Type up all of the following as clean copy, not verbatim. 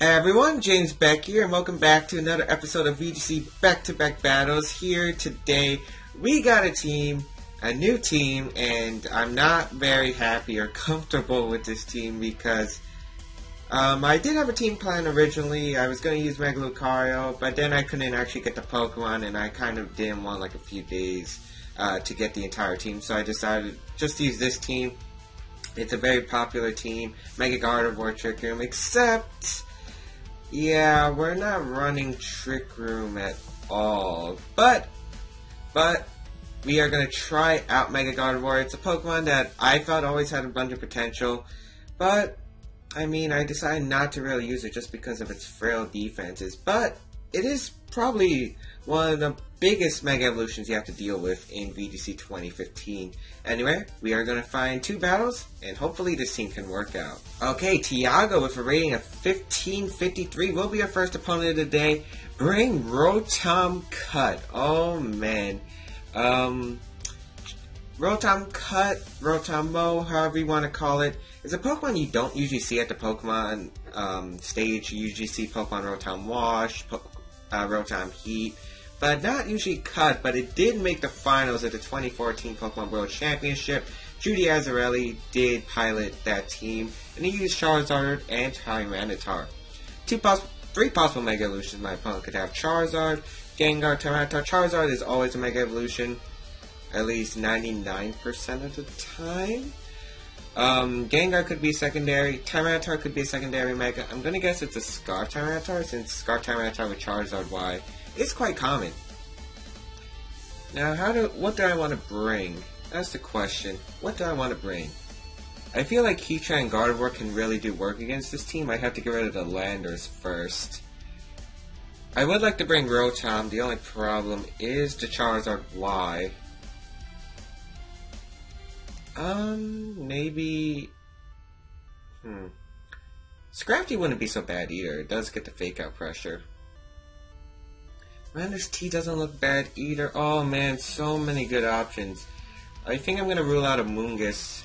Hey everyone, James Baek here, and welcome back to another episode of VGC Baek Battles. Here today, we got a new team, and I'm not very happy or comfortable with this team because I did have a team plan originally. I was going to use Mega Lucario, but then I couldn't actually get the Pokemon, and I kind of didn't want like a few days to get the entire team, so I decided just to use this team. It's a very popular team, Mega Gardevoir Trick Room, except... yeah, we're not running Trick Room at all, but we are going to try out Mega Gardevoir. It's a Pokemon that I felt always had a bunch of potential, but, I mean, I decided not to really use it just because of its frail defenses, but it is probably one of the biggest Mega Evolutions you have to deal with in VGC 2015. Anyway, we are going to find two battles, and hopefully this team can work out. Okay, Thiago with a rating of 1553 will be our first opponent of the day. Bring Rotom Cut. Oh, man. Rotom Cut, Rotom however you want to call it, is a Pokemon you don't usually see at the Pokemon stage. You usually see Pokemon Rotom Wash, Rotom Heat, but not usually Cut, but it did make the finals of the 2014 Pokemon World Championship. Judy Azzarelli did pilot that team, and he used Charizard and Tyranitar. Three possible Mega Evolutions my opponent could have: Charizard, Gengar, Tyranitar. Charizard is always a Mega Evolution, at least 99% of the time. Gengar could be secondary, Tyranitar could be a secondary Mega. I'm gonna guess it's a Scar Tyranitar, since Scar Tyranitar with Charizard Y is quite common. Now, what do I want to bring? That's the question. What do I want to bring? I feel like Heatran and Gardevoir can really do work against this team. I have to get rid of the Landers first. I would like to bring Rotom. The only problem is the Charizard Y. Maybe... Scrafty wouldn't be so bad either. It does get the fake out pressure. Landers T doesn't look bad either. Oh man, so many good options. I think I'm going to rule out a Moongus.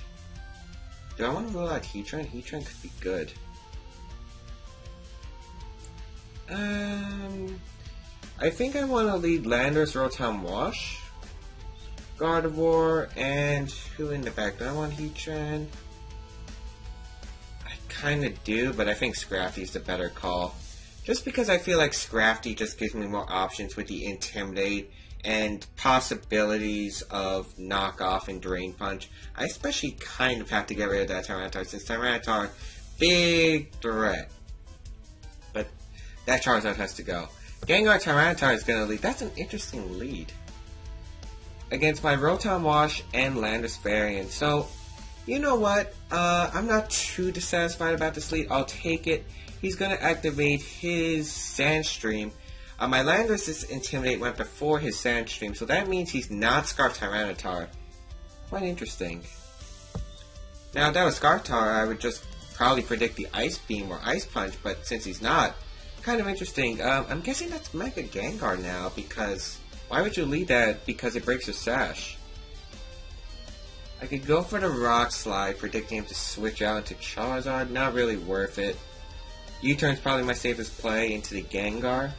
Do I want to rule out Heatran? Heatran could be good. I think I want to lead Landers, Rotom Wash, Gardevoir, and who in the back? Do I want Heatran? I kind of do, but I think Scrafty's the better call. Just because I feel like Scrafty just gives me more options with the Intimidate and possibilities of Knockoff and Drain Punch. I especially kind of have to get rid of that Tyranitar, since Tyranitar, big threat. But that Charizard has to go. Gengar Tyranitar is going to lead. That's an interesting lead against my Rotom Wash and Landers variant. So, you know what? I'm not too dissatisfied about this lead. I'll take it. He's going to activate his Sandstream. My Landers' Intimidate went before his Sandstream, so that means he's not Scarf Tyranitar. Quite interesting. Now, if that was Scarftar, I would just probably predict the Ice Beam or Ice Punch, but since he's not, kind of interesting. I'm guessing that's Mega Gengar now, because why would you lead that? Because it breaks your Sash. I could go for the Rock Slide, predicting him to switch out into Charizard. Not really worth it. U-turn's probably my safest play into the Gengar.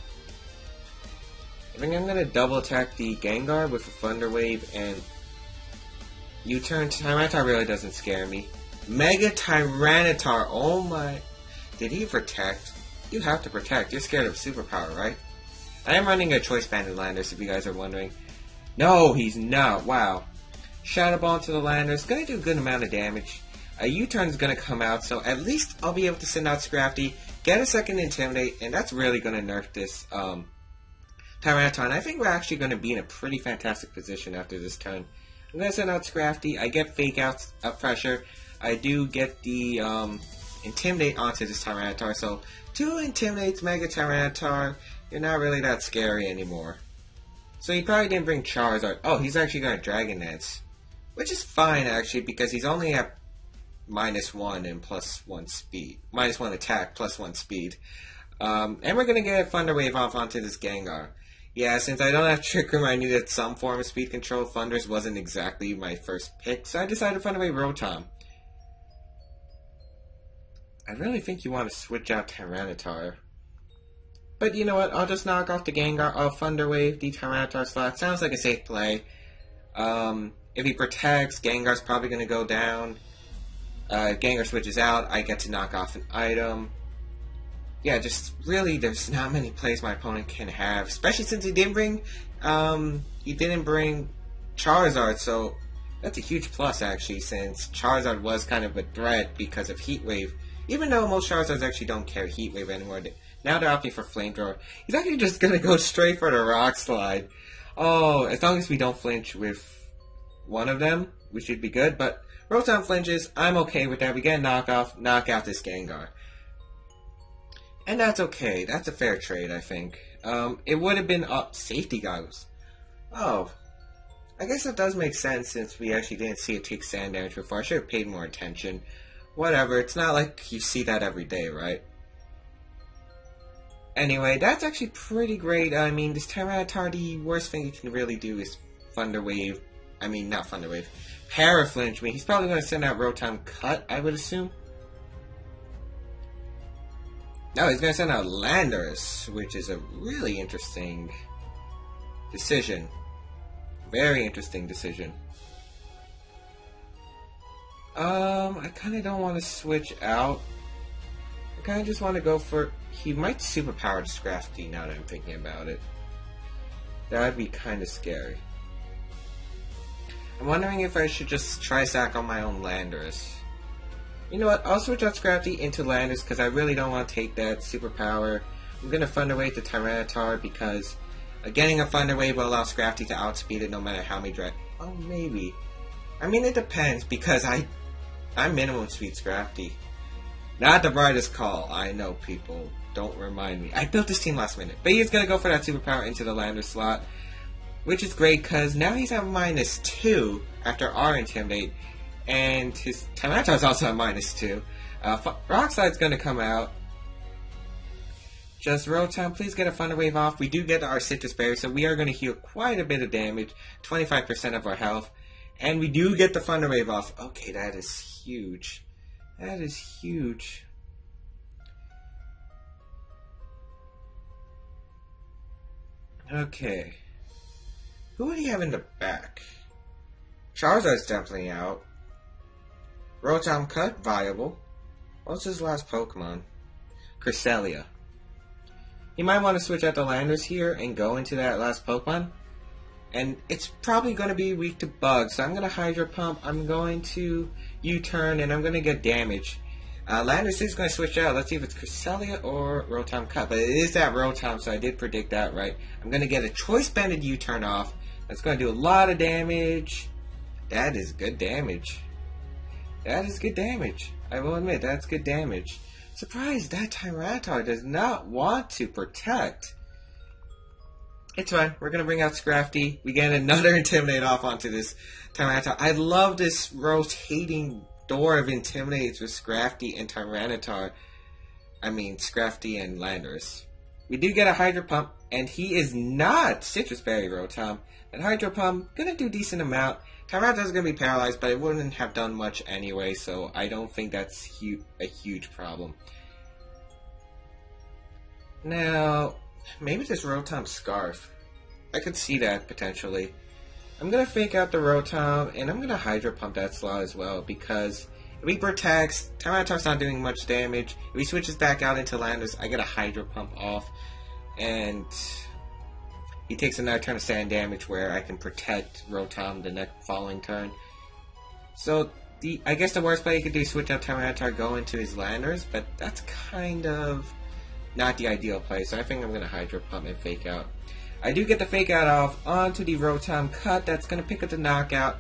I think I'm going to double attack the Gengar with a Thunder Wave, and U-turn. Tyranitar really doesn't scare me. Mega Tyranitar, oh my... Did he protect? You have to protect. You're scared of superpower, right? I am running a Choice Banded Landers, if you guys are wondering. No, he's not. Wow. Shadow Ball into the Landers. Going to do a good amount of damage. A U-turn's going to come out, so at least I'll be able to send out Scrafty, get a second Intimidate, and that's really going to nerf this Tyranitar. And I think we're actually going to be in a pretty fantastic position after this turn. I'm going to send out Scrafty. I get Fake Out pressure. I do get the Intimidate onto this Tyranitar. So, 2 Intimidates, Mega Tyranitar. You're not really that scary anymore. So he probably didn't bring Charizard. Oh, he's actually going to Dragon Dance. Which is fine, actually, because he's only at -1 and +1 speed. -1 attack, +1 speed. And we're going to get a Thunder Wave off onto this Gengar. Yeah, since I don't have Trick Room, I needed some form of speed control. Thunders wasn't exactly my first pick, so I decided to Thunder Wave Rotom. I really think you want to switch out Tyranitar. But you know what, I'll just knock off the Gengar, I'll Thunder Wave the Tyranitar slot. Sounds like a safe play. If he protects, Gengar's probably going to go down. Gengar switches out, I get to knock off an item. Yeah, just really, there's not many plays my opponent can have, especially since he didn't bring Charizard, so that's a huge plus actually, since Charizard was kind of a threat because of Heat Wave. Even though most Charizards actually don't carry Heat Wave anymore, now they're opting for Flamethrower. He's actually just gonna go straight for the Rock Slide. Oh, as long as we don't flinch with one of them, we should be good. But Rotom flinches, I'm okay with that. We get a knock out this Gengar. And that's okay. That's a fair trade, I think. It would have been safety goggles. Oh, I guess that does make sense since we actually didn't see it take sand damage before. I should have paid more attention. Whatever, it's not like you see that every day, right? Anyway, that's actually pretty great. I mean, this Tyranitar, the worst thing you can really do is Thunder Wave. I mean, not Thunder Wave. Paraflinch. I mean, he's probably going to send out Rotom Cut, I would assume. No, he's going to send out Landorus, which is a really interesting decision. Very interesting decision. I kind of don't want to switch out. I kind of just want to go for... He might superpower to Scrafty now that I'm thinking about it. That would be kind of scary. I'm wondering if I should just Tri-Sack on my own Landorus. You know what, I'll switch out Scrafty into Landorus because I really don't want to take that superpower. I'm going to Thunder Wave the Tyranitar because getting a Thunder Wave will allow Scrafty to outspeed it no matter how many Oh, maybe. I mean, it depends because I'm minimum speed Scrafty. Not the brightest call. I know, people. Don't remind me. I built this team last minute. But he's going to go for that superpower into the Landorus slot. Which is great because now he's at -2 after our Intimidate. And his Tyranitar is also at -2. Rock Slide's going to come out. Just Rotom, please get a Thunder Wave off. We do get our Citrus Berry, so we are going to heal quite a bit of damage. 25% of our health. And we do get the Thunder Wave off. Okay, that is huge. That is huge. Okay. Who would he have in the back? Charizard's definitely out. Rotom Cut, viable. What's his last Pokemon? Cresselia. He might want to switch out the Landorus here and go into that last Pokemon. And it's probably going to be weak to bugs, so I'm going to Hydro Pump, I'm going to U-turn, and I'm going to get damage. Landorus is going to switch out. Let's see if it's Cresselia or Rotom Cut. But it is that Rotom, so I did predict that right. I'm going to get a Choice Banded U-turn off. That's going to do a lot of damage. That is good damage. That is good damage. I will admit, that's good damage. Surprised that Tyranitar does not want to protect. It's fine. We're going to bring out Scrafty. We get another Intimidate off onto this Tyranitar. I love this rotating door of Intimidates with Scrafty and Tyranitar. I mean, Scrafty and Landorus. We do get a Hydro Pump, and he is not Citrus Berry Rotom. That Hydro Pump, going to do a decent amount. Tyranitar's going to be paralyzed, but it wouldn't have done much anyway, so I don't think that's a huge problem. Now, maybe this Rotom Scarf. I could see that, potentially. I'm going to fake out the Rotom, and I'm going to Hydro Pump that slot as well, because if he protects, Tyranitar's not doing much damage. If he switches back out into Landorus, I get a Hydro Pump off, and he takes another turn of sand damage where I can protect Rotom the next following turn. So, I guess the worst play he could do is switch out Tyranitar, go into his Landorus, but that's kind of not the ideal play, so I think I'm going to Hydro Pump and fake out. I do get the fake out off onto the Rotom Cut. That's going to pick up the knockout.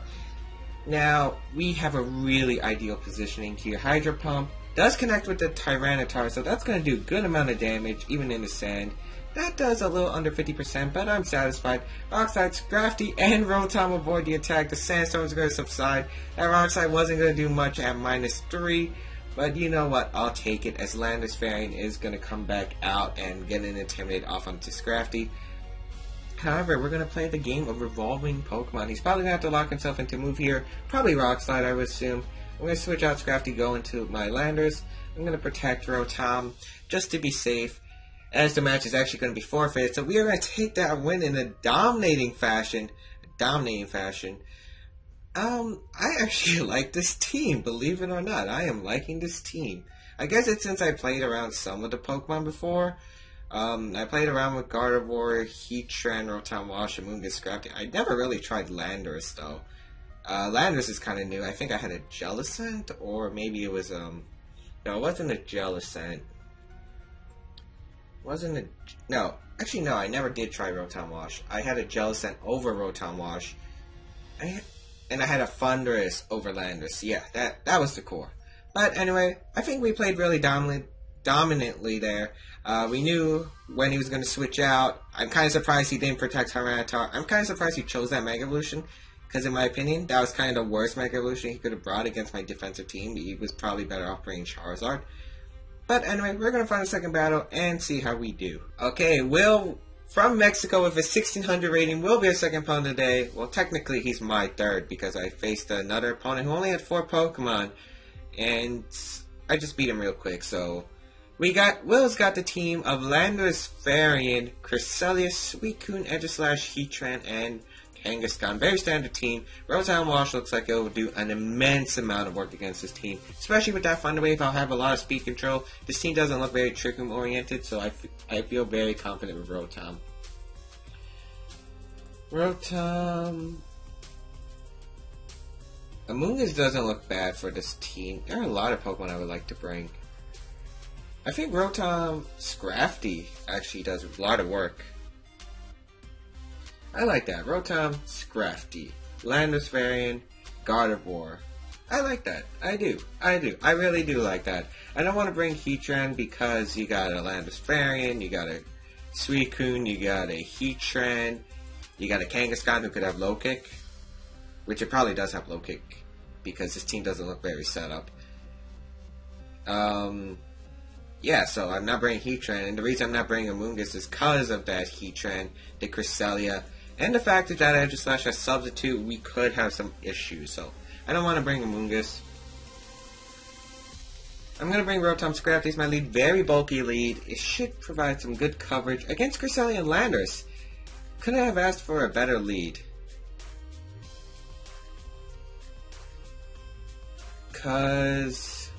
Now, we have a really ideal positioning here. Hydro Pump does connect with the Tyranitar, so that's going to do a good amount of damage, even in the sand. That does a little under 50%, but I'm satisfied. Rock Slide, Scrafty, and Rotom avoid the attack. The Sandstorm is going to subside. That Rock Slide wasn't going to do much at -3. But you know what, I'll take it, as Landorus Variant is going to come back out and get an Intimidate off onto Scrafty. However, we're going to play the game of revolving Pokemon. He's probably going to have to lock himself into move here. Probably Rock Slide, I would assume. I'm going to switch out Scrafty, go into my Landers. I'm going to protect Rotom just to be safe, as the match is actually going to be forfeited. So we are going to take that win in a dominating fashion. I actually like this team, believe it or not. I am liking this team. I guess it's since I played around some of the Pokemon before. I played around with Gardevoir, Heatran, Rotom Wash, Amoonguss, Scrafty. I never really tried Landorus though. Landorus is kind of new. I think I had a Jellicent, or maybe it was no, it wasn't a Jellicent. No, actually no, I never did try Rotom Wash. I had a Jellicent over Rotom Wash. And I had a Thundurus over Landorus. Yeah, that was the core. But anyway, I think we played really dominantly there. We knew when he was going to switch out. I'm kind of surprised he didn't protect Tyranitar. I'm kind of surprised he chose that Mega Evolution, because in my opinion, that was kind of the worst Mega Evolution he could have brought against my defensive team. He was probably better off bringing Charizard. But anyway, we're going to find a second battle and see how we do. Okay, Will from Mexico with a 1600 rating will be our second opponent today. Well, technically he's my third, because I faced another opponent who only had 4 Pokemon. And I just beat him real quick, so... Will's got the team of Landorus, Varian, Cresselia, Suicune, Aegislash, Heatran, and Kangaskhan. Very standard team. Rotom Wash looks like it will do an immense amount of work against this team. Especially with that Thunder Wave, I'll have a lot of speed control. This team doesn't look very Trick Room oriented, so I feel very confident with Rotom. Amoonguss doesn't look bad for this team. There are a lot of Pokemon I would like to bring. I think Rotom Scrafty actually does a lot of work. I like that. Rotom Scrafty. Landorus Varian, Gardevoir. I like that. I do. I really do like that. I don't want to bring Heatran because you got a Landorus Varian, you got a Suicune, you got a Heatran, you got a Kangaskhan who could have low kick. Which it probably does have low kick, because this team doesn't look very set up. Yeah, so I'm not bringing Heatran, and the reason I'm not bringing Amoonguss is because of that Heatran, the Cresselia, and the fact that that Aegislash as substitute, we could have some issues, so I don't want to bring Amoonguss. I'm going to bring Rotom Scrafty as my lead, very bulky lead. It should provide some good coverage against Cresselia and Landorus. Couldn't have asked for a better lead. Because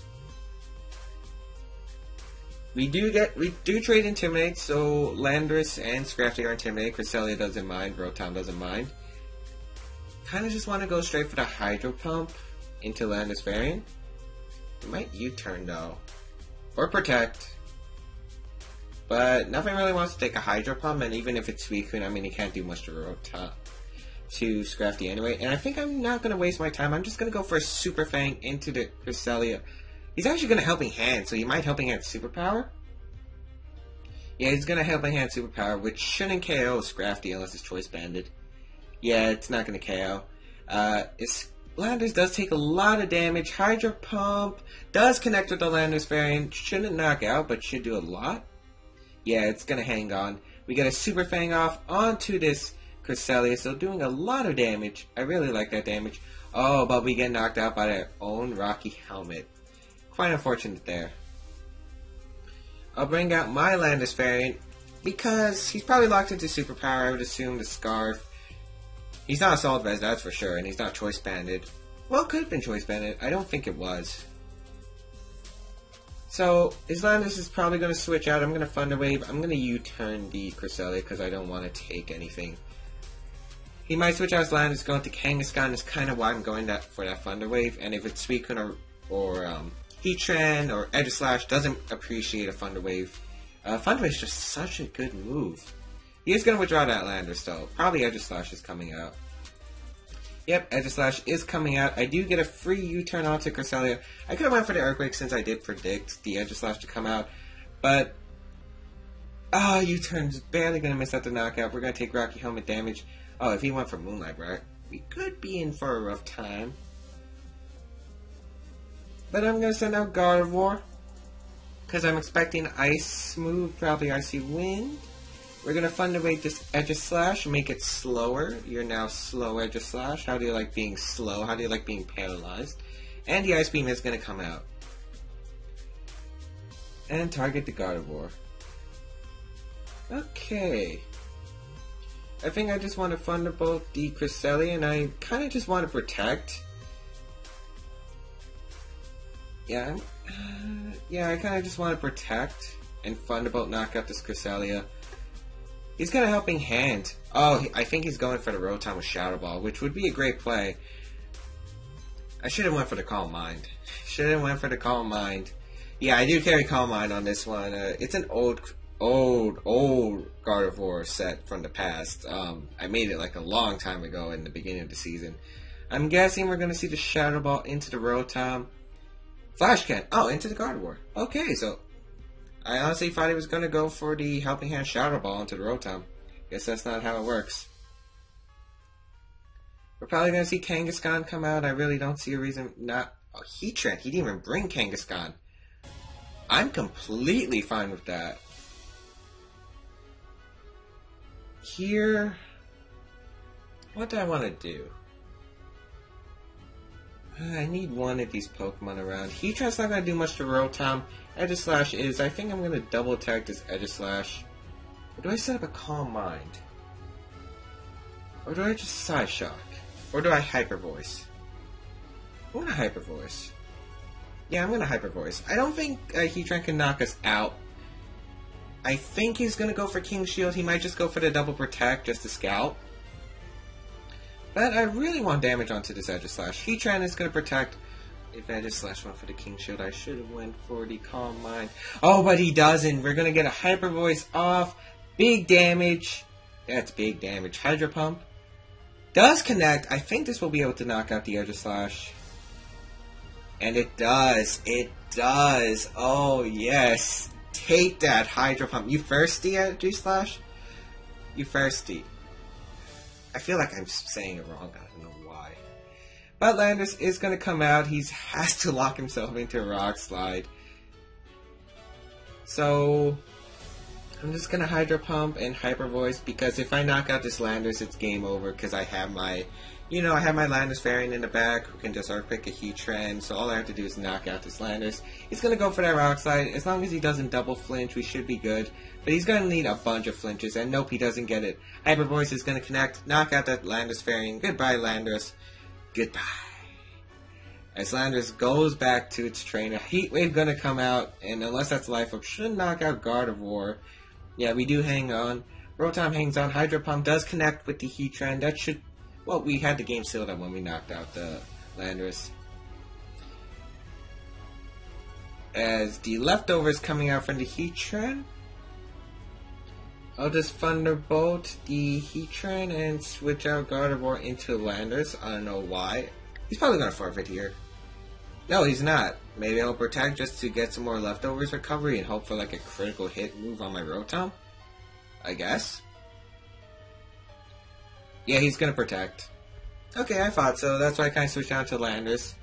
we do trade Intimidate, so Landorus and Scrafty are Intimidate. Cresselia doesn't mind, Rotom doesn't mind. Kinda just want to go straight for the Hydro Pump into Landorus Varian. It might U-turn though. Or Protect. But nothing really wants to take a Hydro Pump, and even if it's Suicune, I mean, he can't do much to Rotom. To Scrafty anyway, and I think I'm not going to waste my time. I'm just going to go for a Super Fang into the Cresselia. He's actually going to Helping Hand, so he might Helping Hand Superpower? Yeah, he's going to Helping Hand Superpower, which shouldn't KO Scrafty unless it's Choice Banded. Yeah, it's not going to KO. Landorus does take a lot of damage. Hydro Pump does connect with the Landorus Variant. Shouldn't knock out, but should do a lot. Yeah, it's going to hang on. We get a Super Fang off onto this Cresselia, so doing a lot of damage. I really like that damage. Oh, but we get knocked out by their own Rocky Helmet. Quite unfortunate there. I'll bring out my Landorus Variant because he's probably locked into Superpower. I would assume the Scarf. He's not Assault Vest, that's for sure, and he's not Choice Banded. Well, it could have been Choice Banded. I don't think it was. So, his Landorus is probably going to switch out. I'm going to Thunder Wave. I'm going to U-turn the Cresselia because I don't want to take anything. He might switch out his Landorus, going to Kangaskhan is kind of why I'm going for that Thunder Wave. And if it's Suicune or Heatran or Aegislash, doesn't appreciate a Thunder Wave. Thunder Wave is just such a good move. He is going to withdraw that Landorus though. Probably Aegislash is coming out. Yep, Aegislash is coming out. I do get a free U-turn onto Cresselia. I could have went for the Earthquake since I did predict the Aegislash to come out. But U-turn's barely going to miss out the knockout. We're going to take Rocky Helmet damage. Oh, if he went for Moonlight Breath, we could be in for a rough time. But I'm going to send out Gardevoir, because I'm expecting Ice move, probably Icy Wind. We're going to Thunder Wave this Aegislash, make it slower. You're now slow, Aegislash. How do you like being slow? How do you like being paralyzed? And the Ice Beam is going to come out. And target the Gardevoir. Okay. I think I just want to Thunderbolt the Cresselia, and I kind of just want to protect. Yeah, I kind of just want to protect and Thunderbolt knock out this Cresselia. He's got a helping hand. Oh, I think he's going for the Rotom with Shadow Ball, which would be a great play. I should have went for the Calm Mind. Yeah, I do carry Calm Mind on this one. It's an old Gardevoir set from the past. I made it like a long time ago in the beginning of the season. I'm guessing we're going to see the Shadow Ball into the Rotom. Flash Can. Oh, into the Gardevoir. Okay, so I honestly thought he was going to go for the Helping Hand Shadow Ball into the Rotom. Guess that's not how it works. We're probably going to see Kangaskhan come out. I really don't see a reason not... Oh, Heatran. He didn't even bring Kangaskhan. I'm completely fine with that. Here... What do I want to do? I need one of these Pokemon around. Heatran's not going to do much to Rotom. Aegislash is. I think I'm going to double attack this Aegislash. Or do I set up a Calm Mind? Or do I just Psyshock? Or do I Hyper Voice? I'm going to Hyper Voice. Yeah, I'm going to Hyper Voice. I don't think Heatran can knock us out. I think he's going to go for King Shield. He might just go for the double protect just to scout. But I really want damage onto this Aegislash. Heatran is going to protect. If Aegislash went for the King Shield, I should have went for the Calm Mind. Oh, but he doesn't. We're going to get a Hyper Voice off. Big damage. That's big damage. Hydro Pump does connect. I think this will be able to knock out the Aegislash. And it does. It does. Oh, yes. Take that, Hydro Pump. You thirsty, Aegislash? You thirsty. I feel like I'm saying it wrong. I don't know why. But Landorus is going to come out. He has to lock himself into a Rock Slide. So I'm just going to Hydro Pump and Hyper Voice, because if I knock out this Landorus, it's game over, because I have my, I have my Landorus variant in the back who can just Earthquake a Heatran, so all I have to do is knock out this Landorus. He's going to go for that Rock Slide. As long as he doesn't double flinch, we should be good. But he's going to need a bunch of flinches, and nope, he doesn't get it. Hyper Voice is going to connect, knock out that Landorus variant. Goodbye, Landorus. Goodbye. As Landorus goes back to its trainer, Heat Wave going to come out, and unless that's Life Up, should knock out Gardevoir. Yeah, we do hang on. Rotom hangs on. Hydro Pump does connect with the Heatran. That should... Well, we had the game sealed up when we knocked out the Landorus. As the leftovers coming out from the Heatran, I'll just Thunderbolt the Heatran and switch out Gardevoir into Landorus. I don't know why. He's probably going to forfeit here. No, he's not. Maybe I'll protect just to get some more leftovers recovery and hope for like a critical hit move on my Rotom. I guess. Yeah, he's going to protect. Okay, I thought so. That's why I kind of switched down to Landorus.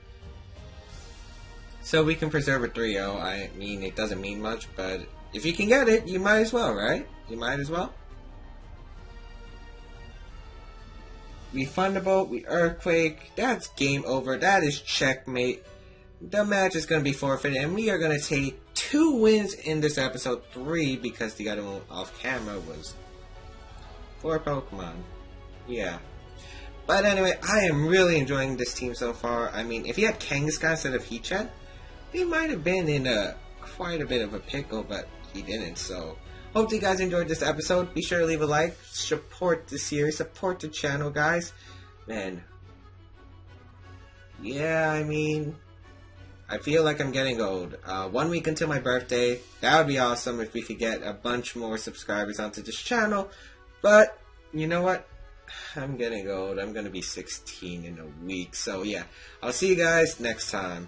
So we can preserve a 3-0. I mean, it doesn't mean much, but if you can get it, you might as well, right? You might as well. We Thunderbolt, we Earthquake. That's game over. That is checkmate. The match is going to be forfeited, and we are going to take 2 wins in this episode 3, because the other one off camera was 4 Pokemon. Yeah. But anyway, I am really enjoying this team so far. I mean, if he had Kangaskhan instead of Heatran, he might have been in quite a bit of a pickle, but he didn't. So, hope you guys enjoyed this episode. Be sure to leave a like, support the series, support the channel, guys. Man. Yeah, I mean, I feel like I'm getting old. 1 week until my birthday. That would be awesome if we could get a bunch more subscribers onto this channel. But, you know what? I'm getting old. I'm going to be 16 in a week. So, yeah. I'll see you guys next time.